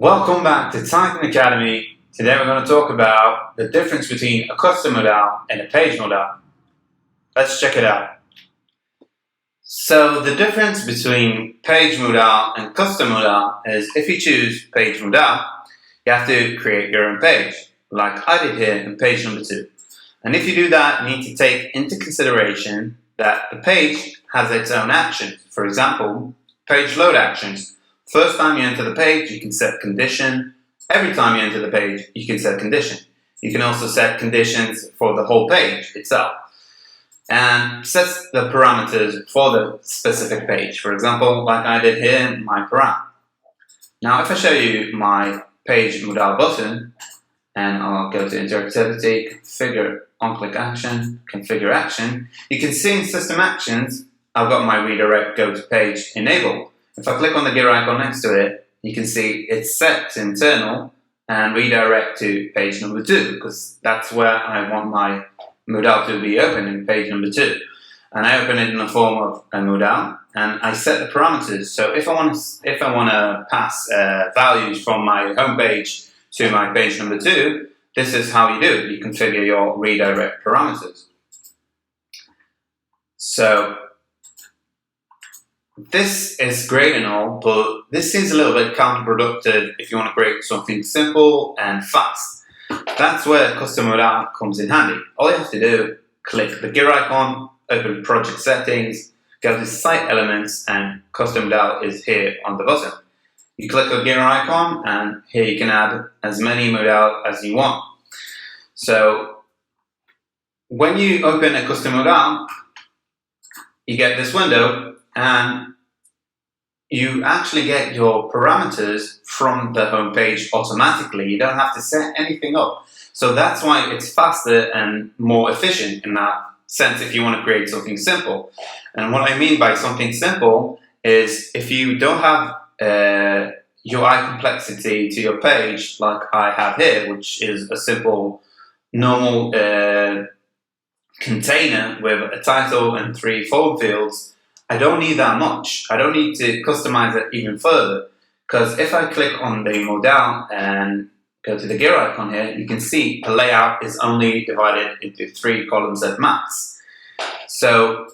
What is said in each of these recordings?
Welcome back to Titan Academy. Today we're going to talk about the difference between a custom modal and a page modal. Let's check it out. So the difference between page modal and custom modal is if you choose page modal, you have to create your own page, like I did here in page number 2. And if you do that, you need to take into consideration that the page has its own actions. For example, page load actions. First time you enter the page, you can set condition. Every time you enter the page, you can set condition. You can also set conditions for the whole page itself and set the parameters for the specific page. For example, like I did here in my param. Now, if I show you my page modal button, and I'll go to interactivity, configure, on-click action, configure action, you can see in system actions, I've got my redirect go to page enabled. If I click on the gear icon next to it, you can see it's set to internal and redirect to page number 2 because that's where I want my modal to be open in page number 2. And I open it in the form of a modal and I set the parameters. So if I want to pass values from my home page to my page number 2, this is how you do it. You configure your redirect parameters. So this is great and all, but this seems a little bit counterproductive if you want to create something simple and fast. That's where custom modal comes in handy. All you have to do, click the gear icon, open project settings, go to site elements, and custom modal is here on the bottom. You click the gear icon, and here you can add as many modal as you want. So when you open a custom modal, you get this window, and you actually get your parameters from the home page automatically. You don't have to set anything up. So that's why it's faster and more efficient in that sense if you want to create something simple. And what I mean by something simple is if you don't have UI complexity to your page like I have here, which is a simple normal container with a title and 3 form fields, I don't need that much. I don't need to customize it even further because if I click on the modal and go to the gear icon here, you can see the layout is only divided into 3 columns at max. So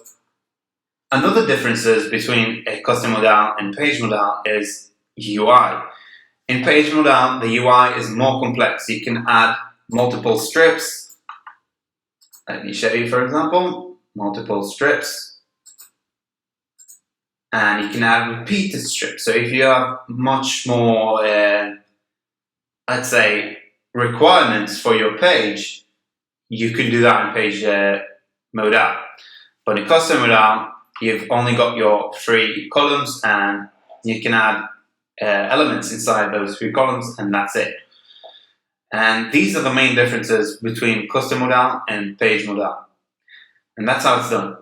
another differences between a custom modal and page modal is UI. In page modal, the UI is more complex. You can add multiple strips. Let me show you, for example, multiple strips. And you can add repeated strips. So if you have much more, let's say, requirements for your page, you can do that in page modal. But in custom modal, you've only got your 3 columns, and you can add elements inside those 3 columns, and that's it. And these are the main differences between custom modal and page modal. And that's how it's done.